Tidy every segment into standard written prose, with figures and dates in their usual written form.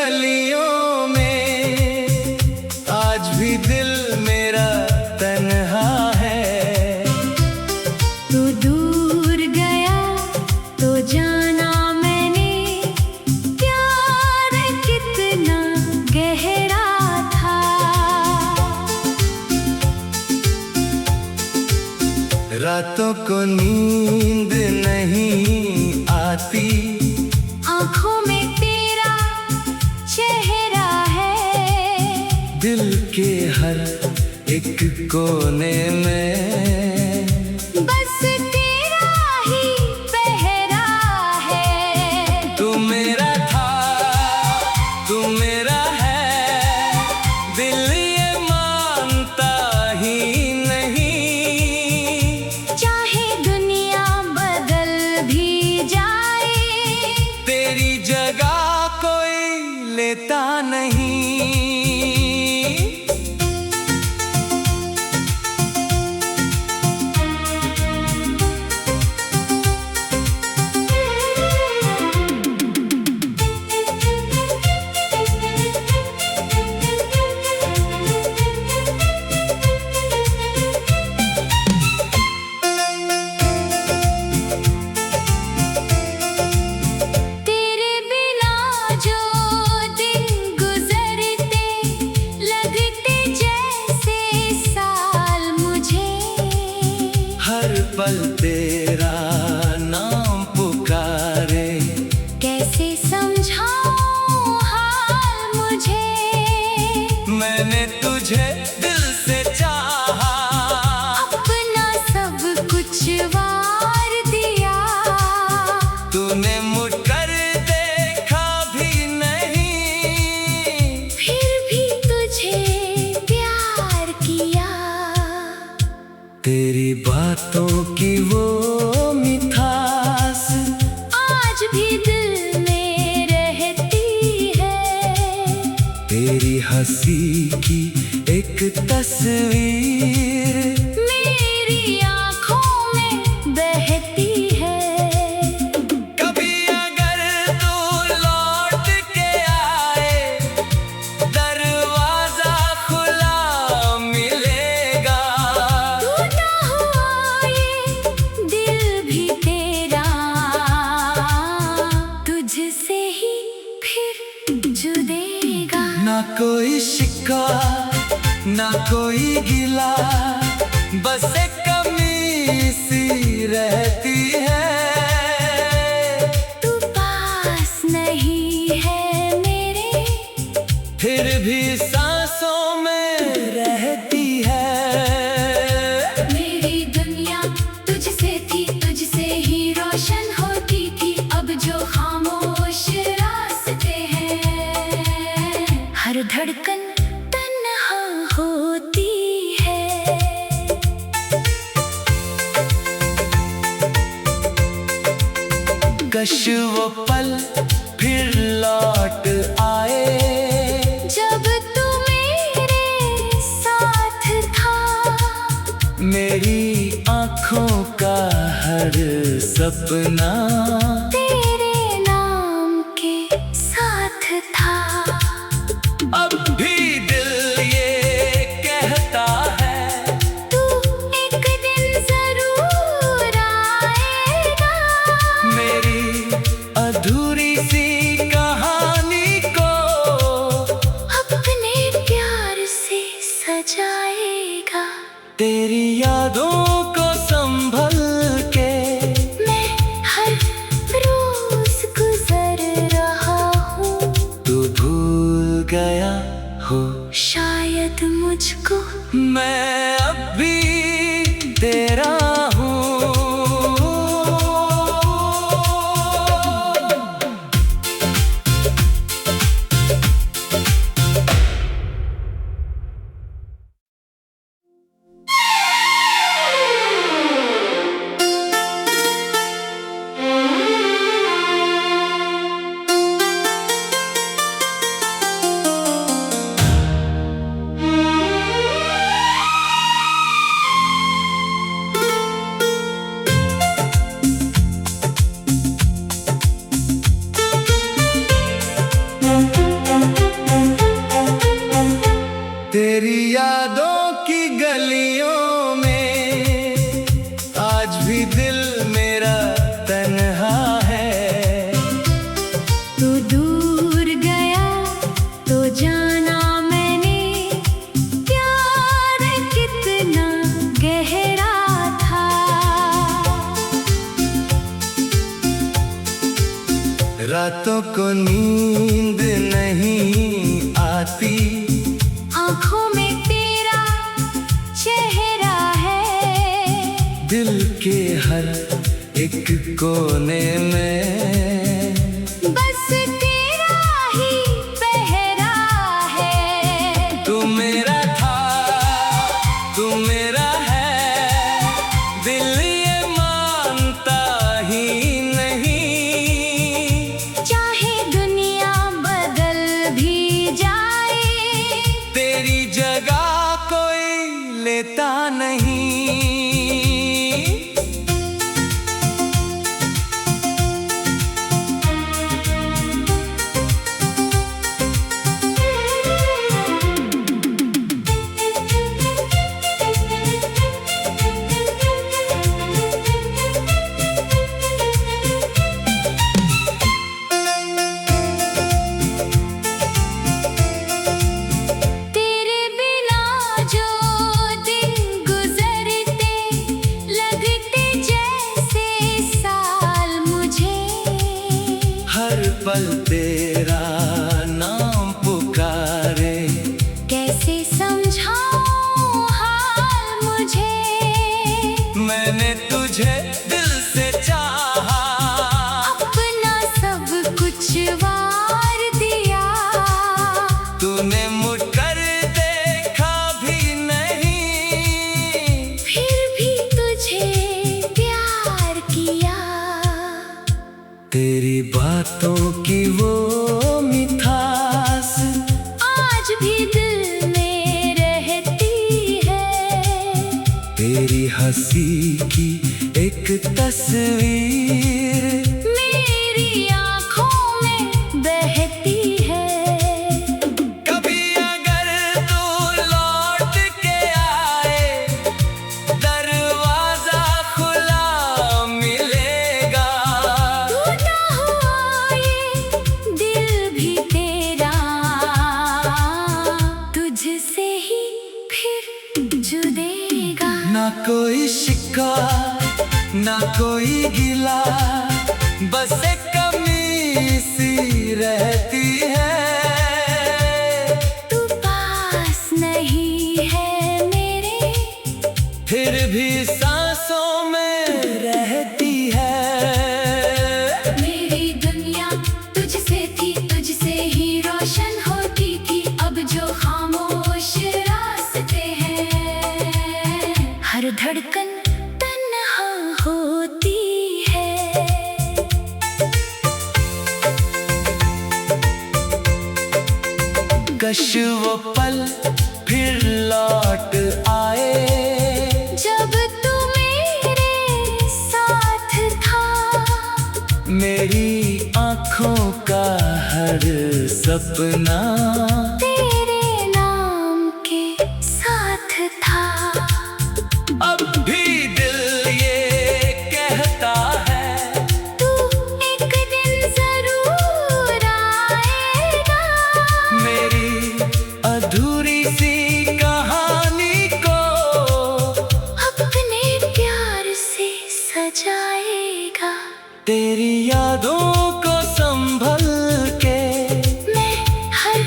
गलियों में आज भी दिल मेरा तन्हा है। तू दूर गया तो जाना मैंने प्यार कितना गहरा था। रातों को नींद नहीं आती, आँखों में तेरा चेहरा है। दिल के हर एक कोने में बस तेरा ही पहरा है। तू मेरा था, तू मेरा है, दिल ये मानता ही नहीं। चाहे दुनिया बदल भी जाए, तेरी जगह कोई लेता नहीं। तेरे बिना जो दिन गुजरते लगते जैसे साल मुझे। हर पल तेरा नाम पुकारे, कैसे समझाऊं हाल मुझे। मैंने तुझे दिल से चाहा, अपना सब कुछ वार दिया। तूने मुड़कर देखा भी नहीं, फिर भी तुझे प्यार किया। तेरी बातों की वो मिठास आज भी दिल में रहती है। तेरी हंसी की एक तस्वीर मेरी आँखों में बहती है। कभी अगर तू लौट के आए, दरवाजा खुला मिलेगा। टूटा हुआ ये दिल भी तेरा, तुझसे ही फिर जुड़ेगा। ना कोई शिकवा ना कोई गिला, बस एक कमी सी रहती है। तू पास नहीं है मेरे, फिर भी सांसों में रहती है। मेरी दुनिया तुझसे थी, तुझसे ही रोशन होती थी। अब जो खामोश रास्ते हैं, हर धड़कन तन्हा होती है। कश वो पल फिर लौट आए, जब तू मेरे साथ था। मेरी आँखों का हर सपना तेरे नाम के साथ था। अब भी दिल ये कहता है, तू एक दिन जरूर आएगा। मेरी अधूरी सी कहानी को अपने प्यार से सजाएगा। तेरी यादों को संभल के मैं हर रोज गुजर रहा हूँ। तू भूल गया हो, शायद मुझको मैं अब भी तेरा हूँ। को नींद नहीं आती, आंखों में तेरा चेहरा है, दिल के हर एक कोने में बस तेरा ही पहरा है। तू मेरा था, तू मेरा है, दिल ये मानता ही नहीं। चाहे दुनिया बदल भी जाए, तेरी जगह कोई लेता नहीं। तेरे बिना जो दिन गुजरते, लगते जैसे साल मुझे। हर पल तेरा नाम पुकारे, कैसे समझाऊं हाल मुझे। मैंने तुझे दिल से चाहा, अपना सब कुछ वार दिया, तूने मुड़कर देखा भी नहीं। फिर भी तुझे प्यार किया। तेरी बातों की वो मिठास आज भी दिल में रहती है, तेरी हंसी की एक तस्वीर मेरी आंखों में बहती है। कभी अगर तू लौट के आए, दरवाजा खुला मिलेगा। टूटा हुआ ये दिल भी तेरा, तुझसे ही फिर जुड़ेगा। ना कोई शिकवा, ना कोई गिला, बस एक कमी सी रहती है। तू पास नहीं है मेरे, फिर भी सांसों में रहती है। मेरी दुनिया तुझसे थी, तुझसे ही रोशन होती थी। अब जो खामोश रास्ते हैं, हर धड़कन तन्हा होती है। कश वो पल फिर लौट आए, जब तू मेरे साथ था। मेरी आँखों का हर सपना तेरे नाम के साथ था। अब भी दिल ये कहता है, तू एक दिन जरूर आएगा, मेरी अधूरी सी कहानी को अपने प्यार से सजाएगा। तेरी यादों को संभल के मैं हर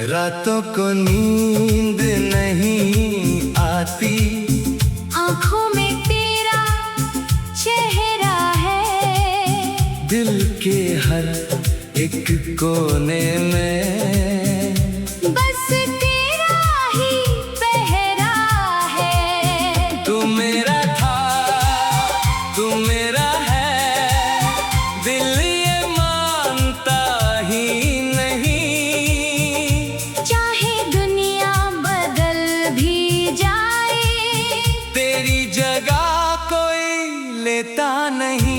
रातों को नींद नहीं आती, आँखों में तेरा चेहरा है, दिल के हर एक कोने में बस तेरा ही पहरा है। तू मेरा था, तू मेरा है, दिल ये मानता ही नहीं। चाहे दुनिया बदल भी जाए, तेरी जगह कोई लेता नहीं।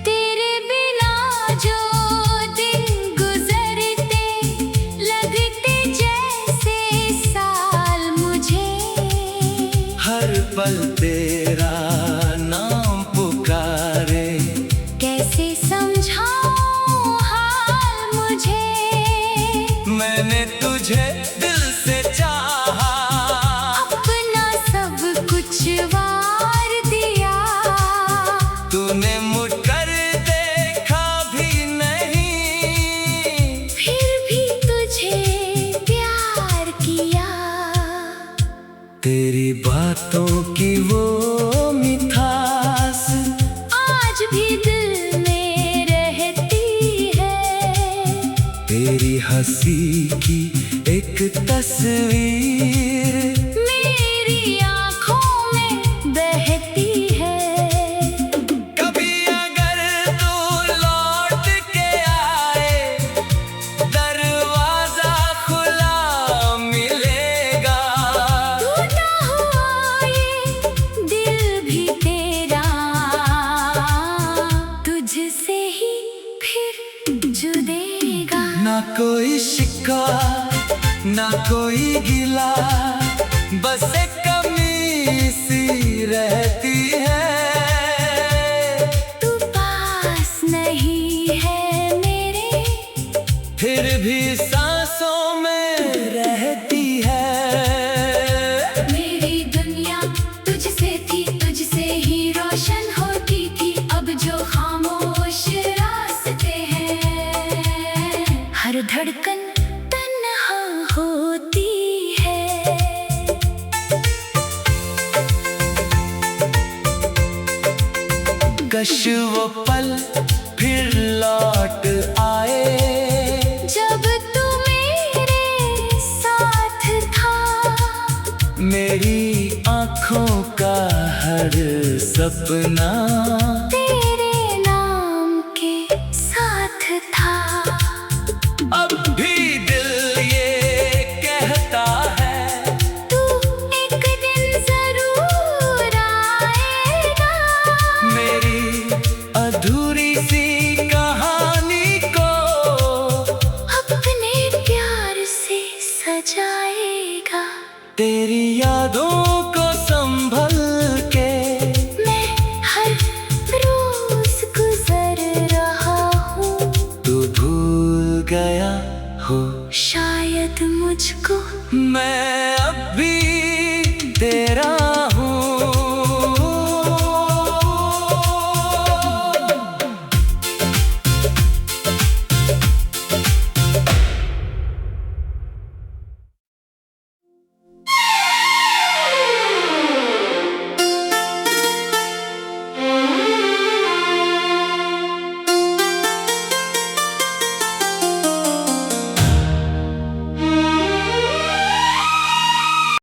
तेरे बिना जो दिन गुजरते, लगते जैसे साल मुझे। हर पल तेरा नाम पुकारे, कैसे समझाऊं हाल मुझे। मैंने तुझे दिल से चाहा, अपना सब कुछ वार दिया, तूने मुड़कर देखा भी नहीं। फिर भी तुझे प्यार किया। तेरी बातों की वो मिठास आज भी दिल में रहती है, तेरी हंसी की एक तस्वीर मेरी आँखों में बहती है। कभी अगर तू लौट के आए, दरवाजा खुला मिलेगा। तू ना हुआ ये दिल भी तेरा, तुझसे ही फिर जुड़ेगा। ना कोई शिकवा, ना कोई गिला, बस एक कमी सी रहती है। तू पास नहीं है मेरे, फिर भी सांसों में रहती है। मेरी दुनिया तुझसे थी, तुझसे ही रोशन होती थी। अब जो खामोश रास्ते हैं, हर धड़कन तन्हा होती है। कश वो पल फिर लौट आए, जब तू मेरे साथ था। मेरी आँखों का हर सपना तेरे नाम के साथ था। अब भी दिल ये कहता है, तू एक दिन जरूर आएगा, मेरी अधूरी सी कहानी को अपने प्यार से सजाएगा। तेरी यादों को संभल के मैं हर रोज गुजर रहा हूँ, तू भूल गया हो शायद मुझको मैं